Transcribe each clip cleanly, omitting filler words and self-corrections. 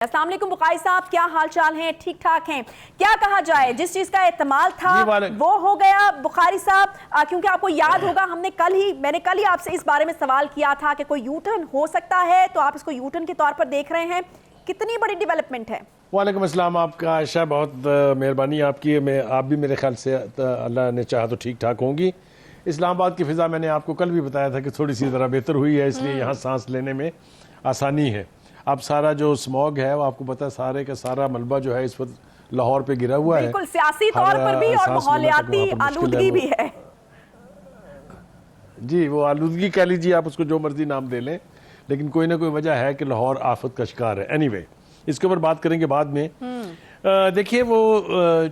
السلام علیکم بقائی صاحب، کیا حال چال ہیں؟ ٹھیک ٹھاک ہیں؟ کیا کہا جائے، جس چیز کا احتمال تھا وہ ہو گیا بخاری صاحب، کیونکہ آپ کو یاد ہوگا میں نے کل ہی آپ سے اس بارے میں سوال کیا تھا کہ کوئی یو ٹرن ہو سکتا ہے، تو آپ اس کو یو ٹرن کے طور پر دیکھ رہے ہیں، کتنی بڑی ڈیولپمنٹ ہے؟ وعلیکم السلام، آپ کا عائشہ، بہت مہربانی آپ کی. آپ بھی میرے خیال سے اللہ نے چاہا تو ٹھیک ٹھاک ہوں گی. اسلام آباد کی فضا میں نے آپ کو کل بھی بتایا تھا کہ تھوڑی سی ذرا بہتر ہوئی ہے، اس لیے یہاں سانس لینے میں آسانی ہے. اب سارا جو سموگ ہے وہ آپ کو پتا ہے، سارے کا سارا ملبہ جو ہے اس وقت لاہور پہ گرا ہوا ہے. بالکل سیاسی طور پر بھی اور ماحولیاتی آلودگی بھی ہے. جی، وہ آلودگی کہہ لیجیے آپ، اس کو جو مرضی نام دے لیں، لیکن کوئی نہ کوئی وجہ ہے کہ لاہور آفت کا شکار ہے. اینی وے، اس کے اوپر بات کریں گے بعد میں. دیکھیے، وہ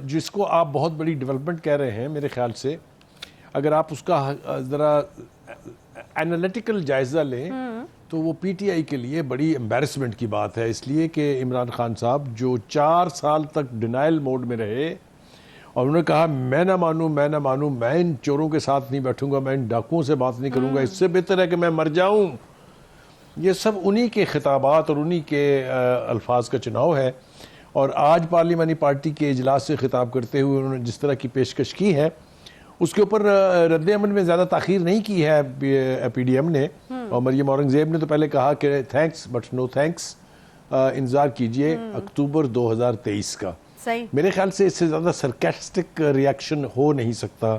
جس کو آپ بہت بڑی ڈیولپمنٹ کہہ رہے ہیں، میرے خیال سے اگر آپ اس کا ذرا اینالیٹیکل جائزہ لیں تو وہ پی ٹی آئی کے لیے بڑی امبیرسمنٹ کی بات ہے، اس لیے کہ عمران خان صاحب جو 4 سال تک ڈینائل موڈ میں رہے اور انہوں نے کہا میں نہ مانوں، میں ان چوروں کے ساتھ نہیں بیٹھوں گا، میں ان ڈاکوؤں سے بات نہیں کروں گا، اس سے بہتر ہے کہ میں مر جاؤں. یہ سب انہی کے خطابات اور انہی کے الفاظ کا چناؤ ہے. اور آج پارلیمانی پارٹی کے اجلاس سے خطاب کرتے ہوئے انہوں نے جس طرح کی پیشکش کی ہے، اس کے اوپر رد عمل میں زیادہ تاخیر نہیں کی ہے پی ڈی ایم نے. اور مریم اورنگزیب نے تو پہلے کہا کہ تھینکس بٹ نو تھینکس، انتظار کیجئے اکتوبر 2023 کا. میرے خیال سے اس سے زیادہ سرکیسٹک ریاکشن ہو نہیں سکتا.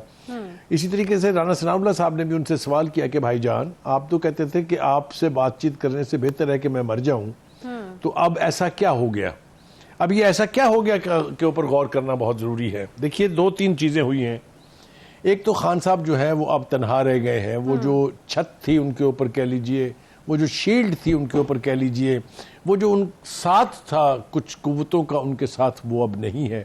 اسی طریقے سے رانا ثناء اللہ صاحب نے بھی ان سے سوال کیا کہ بھائی جان، آپ تو کہتے تھے کہ آپ سے بات چیت کرنے سے بہتر ہے کہ میں مر جاؤں، تو اب ایسا کیا ہو گیا؟ اب یہ ایسا کیا ہو گیا کے اوپر غور کرنا بہت ضروری ہے. دیکھیے، 2-3 چیزیں ہوئی ہیں. ایک تو خان صاحب جو ہے وہ اب تنہا رہ گئے ہیں. وہ جو چھت تھی ان کے اوپر کہہ لیجئے، وہ جو شیلڈ تھی ان کے اوپر کہہ لیجئے، وہ جو ان ساتھ تھا کچھ قوتوں کا ان کے ساتھ، وہ اب نہیں ہے.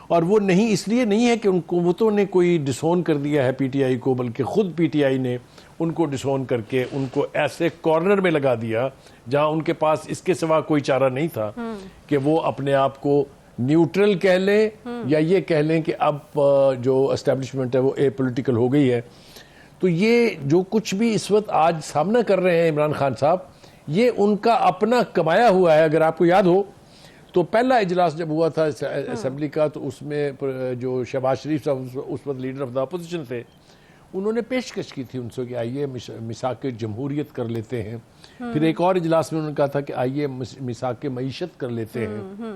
اور وہ نہیں اس لیے نہیں ہے کہ ان قوتوں نے کوئی ڈسون کر دیا ہے پی ٹی آئی کو، بلکہ خود پی ٹی آئی نے ان کو ڈسون کر کے ان کو ایسے کارنر میں لگا دیا جہاں ان کے پاس اس کے سوا کوئی چارہ نہیں تھا کہ وہ اپنے آپ کو نیوٹرل کہہ لیں یا یہ کہہ لیں کہ اب جو اسٹیبلشمنٹ ہے وہ اے پولیٹیکل ہو گئی ہے. تو یہ جو کچھ بھی اس وقت آج سامنا کر رہے ہیں عمران خان صاحب، یہ ان کا اپنا کمایا ہوا ہے. اگر آپ کو یاد ہو تو پہلا اجلاس جب ہوا تھا اسمبلی کا، تو اس میں جو شہباز شریف صاحب اس وقت لیڈر آف دا اپوزیشن تھے، انہوں نے پیشکش کی تھی ان سے کہ آئیے میثاق جمہوریت کر لیتے ہیں. پھر ایک اور اجلاس میں انہوں نے کہا تھا کہ آئیے میثاق معیشت کر لیتے ہیں.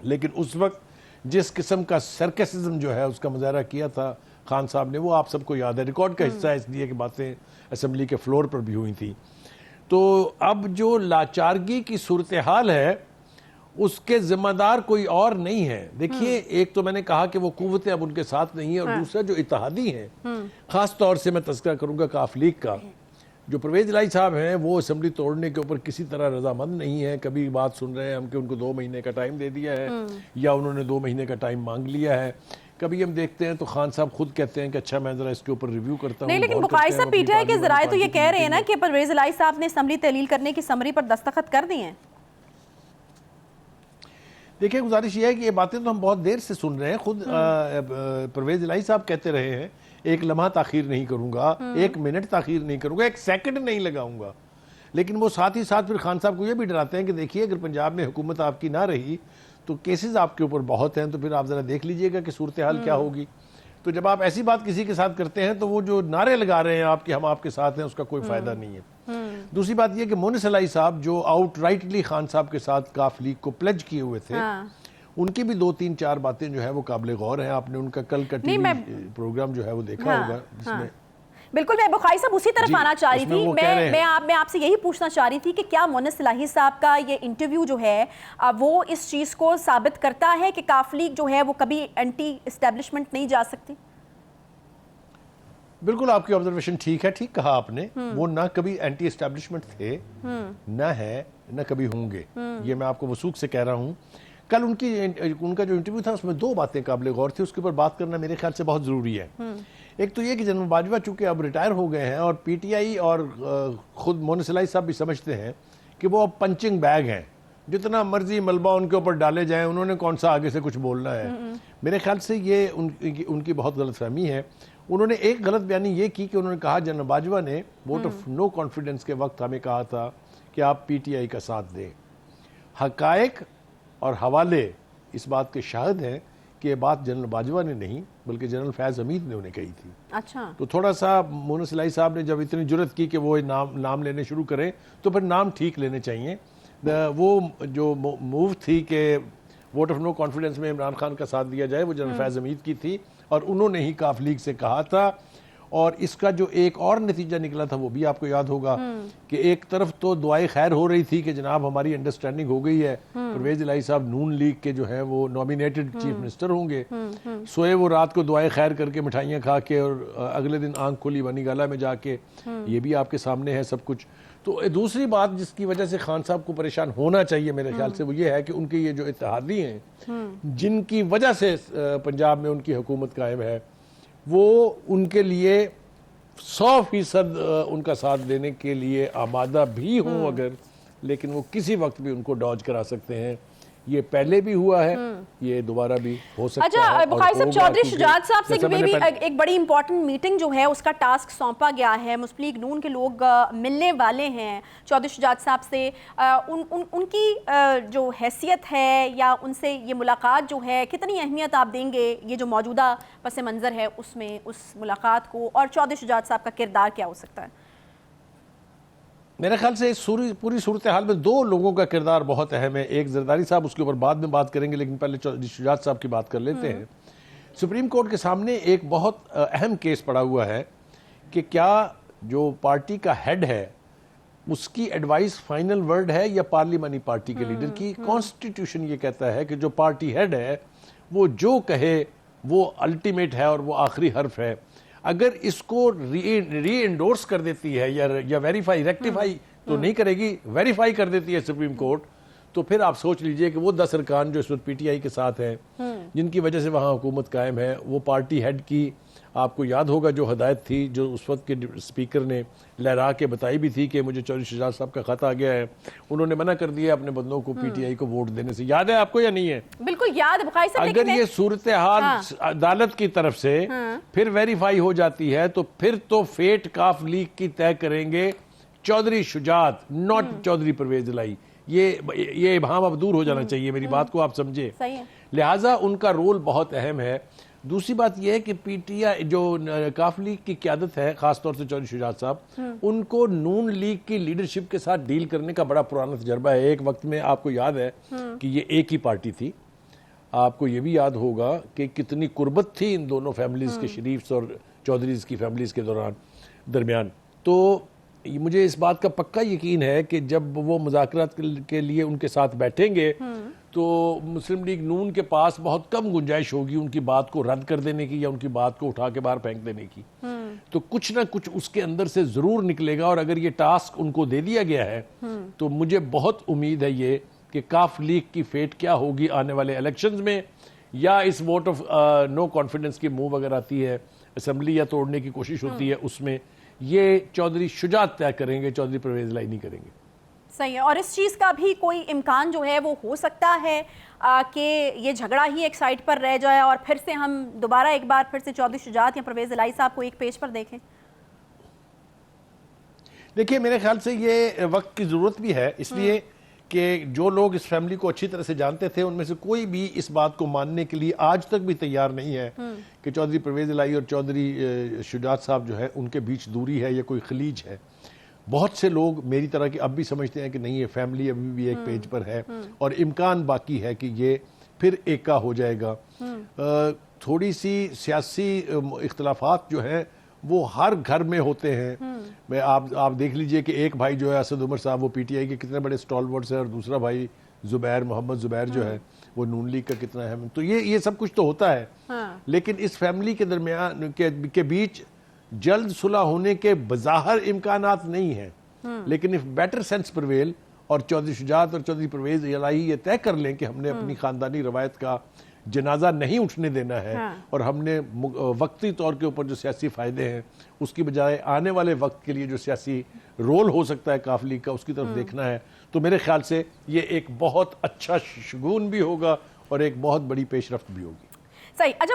لیکن اس وقت جس قسم کا سرکسزم جو ہے اس کا مظاہرہ کیا تھا خان صاحب نے، وہ آپ سب کو یاد ہے، ریکارڈ کا حصہ ہے، اس لیے کہ باتیں اسمبلی کے فلور پر بھی ہوئی تھیں. تو اب جو لاچارگی کی صورتحال ہے اس کے ذمہ دار کوئی اور نہیں ہے. دیکھیے، ایک تو میں نے کہا کہ وہ قوتیں اب ان کے ساتھ نہیں ہیں، اور دوسرا جو اتحادی ہیں، خاص طور سے میں تذکرہ کروں گا کاف لیگ کا. جو پرویز الہی صاحب ہیں وہ اسمبلی توڑنے کے اوپر کسی طرح رضامند نہیں ہے. کبھی بات سن رہے ہیں ہم کہ ان کو 2 مہینے کا ٹائم دے دیا ہے، یا انہوں نے 2 مہینے کا ٹائم مانگ لیا ہے. کبھی ہم دیکھتے ہیں تو خان صاحب خود کہتے ہیں کہ اچھا میں ذرا اس کے اوپر ریویو کرتا ہوں. نہیں، لیکن بقائی صاحب پی ٹی آئی کے ذرائع تو یہ کہہ رہے ہیں نا کہ پرویز الہی صاحب نے اسمبلی تحلیل کرنے کی سمری پر دستخط کر دی ہیں. دیکھیں، گزارش یہ ہے کہ یہ باتیں تو ہم بہت دیر سے سن رہے ہیں. خود پرویز الہی صاحب کہتے رہے ہیں 1 لمحہ تاخیر نہیں کروں گا، 1 منٹ تاخیر نہیں کروں گا، 1 سیکنڈ نہیں لگاؤں گا. لیکن وہ ساتھ ہی ساتھ پھر خان صاحب کو یہ بھی ڈراتے ہیں کہ دیکھیے، اگر پنجاب میں حکومت آپ کی نہ رہی تو کیسز آپ کے اوپر بہت ہیں، تو پھر آپ ذرا دیکھ لیجئے گا کہ صورتحال کیا ہوگی. تو جب آپ ایسی بات کسی کے ساتھ کرتے ہیں تو وہ جو نعرے لگا رہے ہیں آپ کہ ہم آپ کے ساتھ ہیں، اس کا کوئی فائدہ نہیں ہے. دوسری بات یہ کہ مونس الہی صاحب جو آؤٹ رائٹلی خان صاحب کے ساتھ کاف لیگ کو پلیج کیے ہوئے تھے، ان کی بھی 2-3-4 باتیں جو ہے وہ قابل غور ہیں. آپ نے ان کا کل کا ٹی وی پروگرام جو ہے وہ دیکھا ہوگا، جس میں بالکل میں بخاری صاحب اسی طرف آنا چاہ رہی تھی. میں آپ سے یہی پوچھنا چاہ رہی تھی کہ کیا مونس الہی صاحب کا یہ انٹرویو جو ہے وہ اس چیز کو ثابت کرتا ہے کہ کاف لیگ جو ہے وہ کبھی اینٹی اسٹیبلشمنٹ نہیں جا سکتی؟ بالکل، آپ کی آبزرویشن ٹھیک ہے، ٹھیک کہا آپ نے. وہ نہ کبھی اینٹی اسٹیبلشمنٹ تھے، نہ ہے، نہ کبھی ہوں گے. یہ میں آپ کو وثوق سے کہہ رہا ہوں. کل ان کا جو انٹرویو تھا اس میں 2 باتیں قابل غور تھی، اس کے اوپر بات کرنا میرے خیال سے بہت ضروری ہے. ایک تو یہ کہ جنرل باجوہ چونکہ اب ریٹائر ہو گئے ہیں، اور پی ٹی آئی اور خود مونس الہی صاحب بھی سمجھتے ہیں کہ وہ اب پنچنگ بیگ ہیں، جتنا مرضی ملبہ ان کے اوپر ڈالے جائیں، انہوں نے کون سا آگے سے کچھ بولنا ہے. میرے خیال سے یہ ان کی بہت غلط فہمی ہے. انہوں نے ایک غلط بیانی یہ کی کہ انہوں نے کہا جنرل باجوہ نے ووٹ آف نو کانفیڈنس کے وقت ہمیں کہا تھا کہ آپ پی ٹی آئی کا ساتھ دیں. حقائق اور حوالے اس بات کے شاہد ہیں کہ یہ بات جنرل باجوہ نے نہیں بلکہ جنرل فیض حمید نے انہیں کہی تھی. اچھا. تو تھوڑا سا مونس الہی صاحب نے جب اتنی جرت کی کہ وہ نام لینے شروع کریں تو پھر نام ٹھیک لینے چاہیے. وہ جو موو تھی کہ ووٹ آف نو کانفیڈنس میں عمران خان کا ساتھ دیا جائے وہ جنرل فیض حمید کی تھی اور انہوں نے ہی کاف لیگ سے کہا تھا. اور اس کا جو ایک اور نتیجہ نکلا تھا وہ بھی آپ کو یاد ہوگا کہ ایک طرف تو دعائے خیر ہو رہی تھی کہ جناب ہماری انڈرسٹینڈنگ ہو گئی ہے, پرویز الہی صاحب نون لیگ کے جو ہیں وہ نومینیٹڈ چیف منسٹر ہوں گے. سوئے وہ رات کو دعائے خیر کر کے مٹھائیاں کھا کے اور اگلے دن آنکھ کھلی ونی گالا میں جا کے, یہ بھی آپ کے سامنے ہے سب کچھ. تو دوسری بات جس کی وجہ سے خان صاحب کو پریشان ہونا چاہیے میرے خیال سے وہ یہ ہے کہ ان کے یہ جو اتحادی ہیں جن کی وجہ سے پنجاب میں ان کی حکومت قائم ہے وہ ان کے لیے 100% ان کا ساتھ دینے کے لیے آمادہ بھی ہوں اگر, لیکن وہ کسی وقت بھی ان کو ڈاج کرا سکتے ہیں. یہ پہلے بھی ہوا ہے, یہ دوبارہ بھی ہو سکتا ہے. اچھا بخاری صاحب, چودھری شجاعت صاحب سے بھی ایک بڑی امپورٹنٹ میٹنگ جو ہے اس کا ٹاسک سونپا گیا ہے. مسلم لیگ نون کے لوگ ملنے والے ہیں چودھری شجاعت صاحب سے. ان کی جو حیثیت ہے یا ان سے یہ ملاقات جو ہے کتنی اہمیت آپ دیں گے, یہ جو موجودہ پس منظر ہے اس میں اس ملاقات کو, اور چودھری شجاعت صاحب کا کردار کیا ہو سکتا ہے؟ میرے خیال سے اس پوری صورتحال میں دو لوگوں کا کردار بہت اہم ہے. ایک زرداری صاحب, اس کے اوپر بعد میں بات کریں گے لیکن پہلے شجاعت صاحب کی بات کر لیتے ہیں. سپریم کورٹ کے سامنے ایک بہت اہم کیس پڑا ہوا ہے کہ کیا جو پارٹی کا ہیڈ ہے اس کی ایڈوائس فائنل ورڈ ہے یا پارلیمانی پارٹی کے لیڈر کی. کانسٹیٹیوشن یہ کہتا ہے کہ جو پارٹی ہیڈ ہے وہ جو کہے وہ الٹیمیٹ ہے اور وہ آخری حرف ہے. اگر اس کو ری انڈورس کر دیتی ہے یا ویریفائی, ریکٹیفائی تو نہیں کرے گی, ویریفائی کر دیتی ہے سپریم کورٹ, تو پھر آپ سوچ لیجئے کہ وہ 10 ارکان جو اس وقت پی ٹی آئی کے ساتھ ہیں جن کی وجہ سے وہاں حکومت قائم ہے, وہ پارٹی ہیڈ کی آپ کو یاد ہوگا جو ہدایت تھی جو اس وقت کے اسپیکر نے لہرا کے بتائی بھی تھی کہ مجھے چودھری شجاعت صاحب کا خط آ گیا ہے, انہوں نے منع کر دیا اپنے بندوں کو پی ٹی آئی کو ووٹ دینے سے. یاد ہے آپ کو یا نہیں ہے؟ بالکل یاد ہے بخاری صاحب. اگر یہ صورتحال عدالت کی طرف سے پھر ویریفائی ہو جاتی ہے تو پھر تو فیٹ کاف لیگ کی طے کریں گے چودھری شجاعت, ناٹ چودھری پرویز الہی. یہ ابہام اب دور ہو جانا چاہیے, میری بات کو آپ سمجھے. لہٰذا ان کا رول بہت اہم ہے. دوسری بات یہ ہے کہ پی ٹی آئی جو کاف لیگ کی قیادت ہے, خاص طور سے چودھری شجاعت صاحب, ان کو نون لیگ کی لیڈرشپ کے ساتھ ڈیل کرنے کا بڑا پرانا تجربہ ہے. ایک وقت میں آپ کو یاد ہے کہ یہ ایک ہی پارٹی تھی. آپ کو یہ بھی یاد ہوگا کہ کتنی قربت تھی ان دونوں فیملیز کے, شریفز اور چودھریز کی فیملیز کے درمیان. تو مجھے اس بات کا پکا یقین ہے کہ جب وہ مذاکرات کے لیے ان کے ساتھ بیٹھیں گے تو مسلم لیگ نون کے پاس بہت کم گنجائش ہوگی ان کی بات کو رد کر دینے کی یا ان کی بات کو اٹھا کے باہر پھینک دینے کی. تو کچھ نہ کچھ اس کے اندر سے ضرور نکلے گا. اور اگر یہ ٹاسک ان کو دے دیا گیا ہے تو مجھے بہت امید ہے یہ کہ کاف لیگ کی فیٹ کیا ہوگی آنے والے الیکشنز میں, یا اس ووٹ آف نو کانفیڈنس کی موو اگر آتی ہے, اسمبلی یا توڑنے کی کوشش ہوتی ہے, اس میں یہ چودھری شجاعت طے کریں گے, چودھری پرویز الہی نہیں کریں گے. صحیح ہے. اور اس چیز کا بھی کوئی امکان جو ہے وہ ہو سکتا ہے کہ یہ جھگڑا ہی ایک سائٹ پر رہ جائے اور پھر سے ہم دوبارہ ایک بار پھر سے چودھری شجاعت یا پرویز الہی صاحب کو ایک پیج پر دیکھیں؟ دیکھیے میرے خیال سے یہ وقت کی ضرورت بھی ہے, اس لیے کہ جو لوگ اس فیملی کو اچھی طرح سے جانتے تھے ان میں سے کوئی بھی اس بات کو ماننے کے لیے آج تک بھی تیار نہیں ہے کہ چودھری پرویز الہی اور چودھری شجاعت صاحب جو ہے ان کے بیچ دوری ہے یا کوئی خلیج ہے. بہت سے لوگ میری طرح کے اب بھی سمجھتے ہیں کہ نہیں, یہ فیملی ابھی بھی ایک پیج پر ہے اور امکان باقی ہے کہ یہ پھر ایکا ہو جائے گا. تھوڑی سی سیاسی اختلافات جو ہیں وہ ہر گھر میں ہوتے ہیں. میں آپ دیکھ لیجئے کہ ایک بھائی جو ہے اسد عمر صاحب وہ پی ٹی آئی کے کتنے بڑے سٹالورٹس ہیں, اور دوسرا بھائی محمد زبیر جو ہے وہ نون لیگ کا کتنا اہم. تو یہ سب کچھ تو ہوتا ہے, لیکن اس فیملی کے درمیان کے بیچ جلد صلح ہونے کے بظاہر امکانات نہیں ہیں. لیکن if better sense prevail اور چودھری شجاعت اور چودھری پرویز الہی یہ طے کر لیں کہ ہم نے اپنی خاندانی روایت کا جنازہ نہیں اٹھنے دینا ہے اور ہم نے وقتی طور کے اوپر جو سیاسی فائدے ہیں اس کی بجائے آنے والے وقت کے لیے جو سیاسی رول ہو سکتا ہے کاف لیگ کا اس کی طرف دیکھنا ہے, تو میرے خیال سے یہ ایک بہت اچھا شگون بھی ہوگا اور ایک بہت بڑی پیش رفت بھی ہوگی. صحیح.